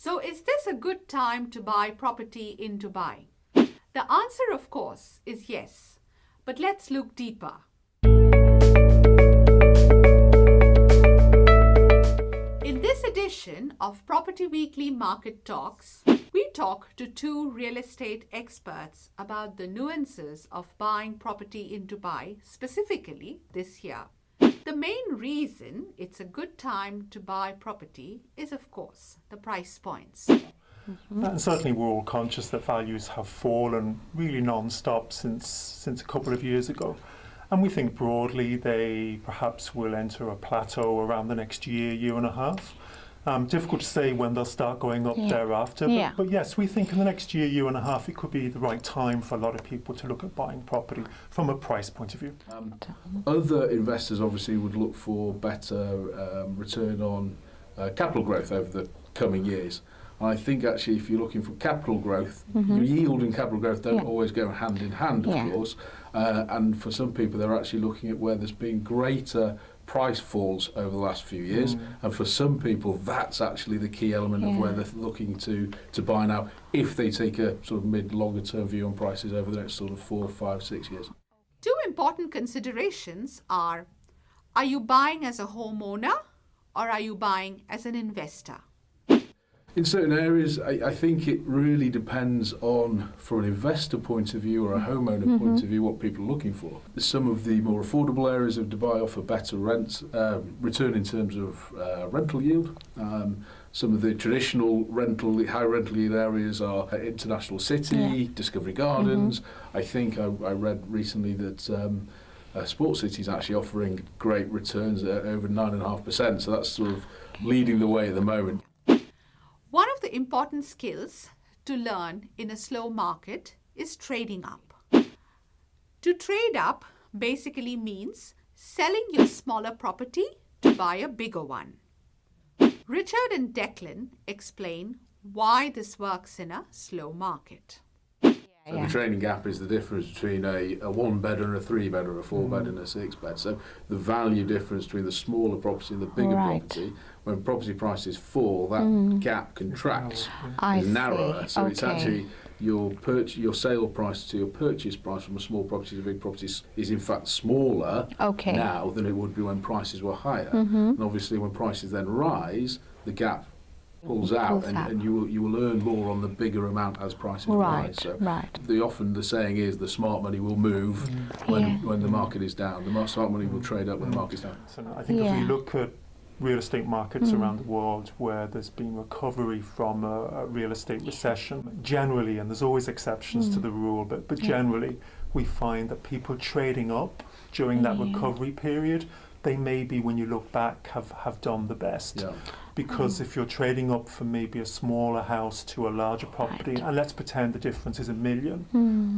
So is this a good time to buy property in Dubai? The answer, of course, is yes. But let's look deeper. In this edition of Property Weekly Market Talks, we talk to two real estate experts about the nuances of buying property in Dubai, specifically this year. The main reason it's a good time to buy property is, of course, the price points. And certainly we're all conscious that values have fallen really non-stop since a couple of years ago. And we think broadly they perhaps will enter a plateau around the next year and a half. Difficult to say when they'll start going up thereafter. But yes, we think in the next year and a half, it could be the right time for a lot of people to look at buying property from a price point of view. Other investors obviously would look for better return on capital growth over the coming years. I think actually if you're looking for capital growth, yield and capital growth don't always go hand in hand, of course. And for some people, they're actually looking at where there's been greater price falls over the last few years. And for some people, that's actually the key element of where they're looking to buy now, if they take a sort of mid-longer term view on prices over the next sort of 4, 5, 6 years. Two important considerations are you buying as a homeowner or are you buying as an investor? In certain areas, I think it really depends on, from an investor point of view or a homeowner point of view, what people are looking for. Some of the more affordable areas of Dubai offer better return in terms of rental yield. Some of the traditional high rental yield areas are International City, Discovery Gardens. I think I read recently that Sports City is actually offering great returns at over 9.5%. So that's sort of leading the way at the moment. One of the important skills to learn in a slow market is trading up. To trade up basically means selling your smaller property to buy a bigger one. Richard and Declan explain why this works in a slow market. So the trading gap is the difference between a 1-bed and a 3-bed or a 4-bed and a 6-bed. So the value difference between the smaller property and the bigger property, when property prices fall, that gap contracts, is narrower. So it's actually your sale price to your purchase price from a small property to a big property is in fact smaller now than it would be when prices were higher. And obviously when prices then rise, the gap pulls out, and you will earn more on the bigger amount as prices rise. So the saying is the smart money will move when the market is down. The smart money will trade up when the market's down. So I think if we look at real estate markets around the world where there's been recovery from a real estate recession, generally, and there's always exceptions to the rule, but generally we find that people trading up during that recovery period, they maybe, when you look back, have done the best. Because if you're trading up from maybe a smaller house to a larger property, and let's pretend the difference is $1 million,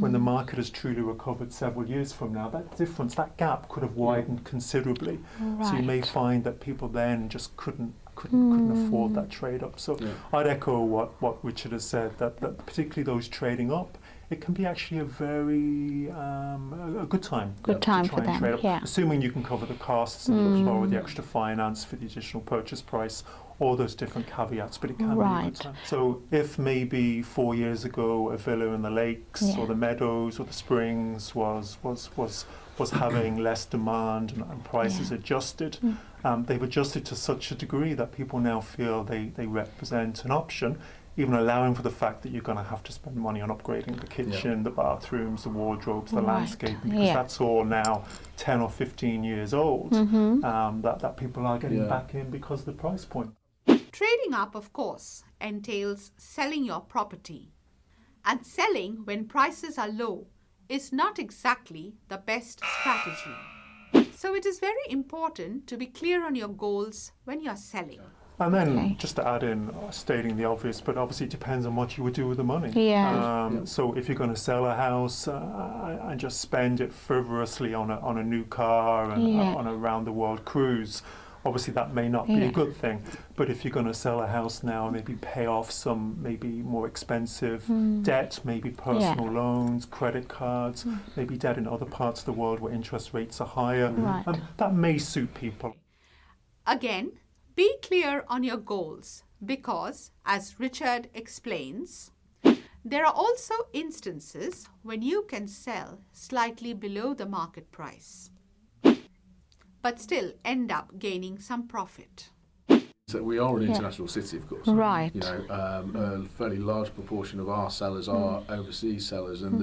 when the market has truly recovered several years from now, that difference, that gap could have widened considerably. So you may find that people then just couldn't afford that trade up. So I'd echo what Richard has said, that particularly those trading up, it can be actually a very a good time to try and trade up, assuming you can cover the costs and borrow the extra finance for the additional purchase price, all those different caveats, but it can be a good time. So if maybe 4 years ago a villa in the lakes or the meadows or the springs was having less demand and prices adjusted, they've adjusted to such a degree that people now feel they represent an option, even allowing for the fact that you're going to have to spend money on upgrading the kitchen, the bathrooms, the wardrobes, the landscaping, because that's all now 10 or 15 years old, that people are getting back in because of the price point. Trading up, of course, entails selling your property. And selling when prices are low is not exactly the best strategy. So it is very important to be clear on your goals when you're selling. And then just to add in, stating the obvious, but obviously it depends on what you would do with the money. So if you're going to sell a house and just spend it frivolously on a new car and on a round-the-world cruise, obviously that may not be a good thing. But if you're going to sell a house now, maybe pay off some maybe more expensive debt, maybe personal loans, credit cards, maybe debt in other parts of the world where interest rates are higher, that may suit people. Again, be clear on your goals because, as Richard explains, there are also instances when you can sell slightly below the market price, but still end up gaining some profit. So we are an international city, of course. Right. You know, a fairly large proportion of our sellers are overseas sellers, and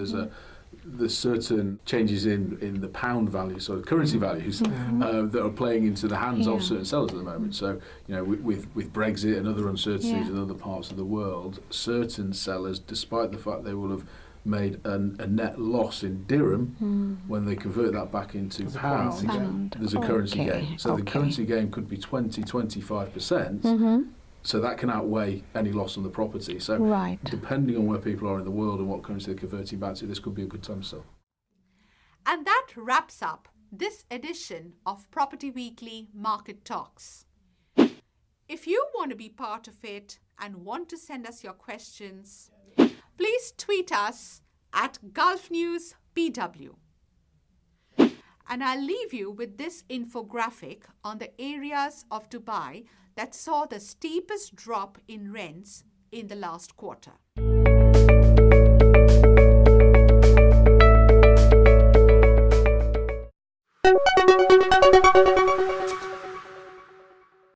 there's certain changes in the pound value, so the currency values that are playing into the hands of certain sellers at the moment. So, you know, with Brexit and other uncertainties in other parts of the world, certain sellers, despite the fact they will have made a net loss in dirham, when they convert that back into pound, there's a currency gain. So the currency gain could be 20-25%. So that can outweigh any loss on the property. So depending on where people are in the world and what currency they're converting back to, this could be a good time to sell. And that wraps up this edition of Property Weekly Market Talks. If you want to be part of it and want to send us your questions, please tweet us at Gulf News PW. And I'll leave you with this infographic on the areas of Dubai that saw the steepest drop in rents in the last quarter.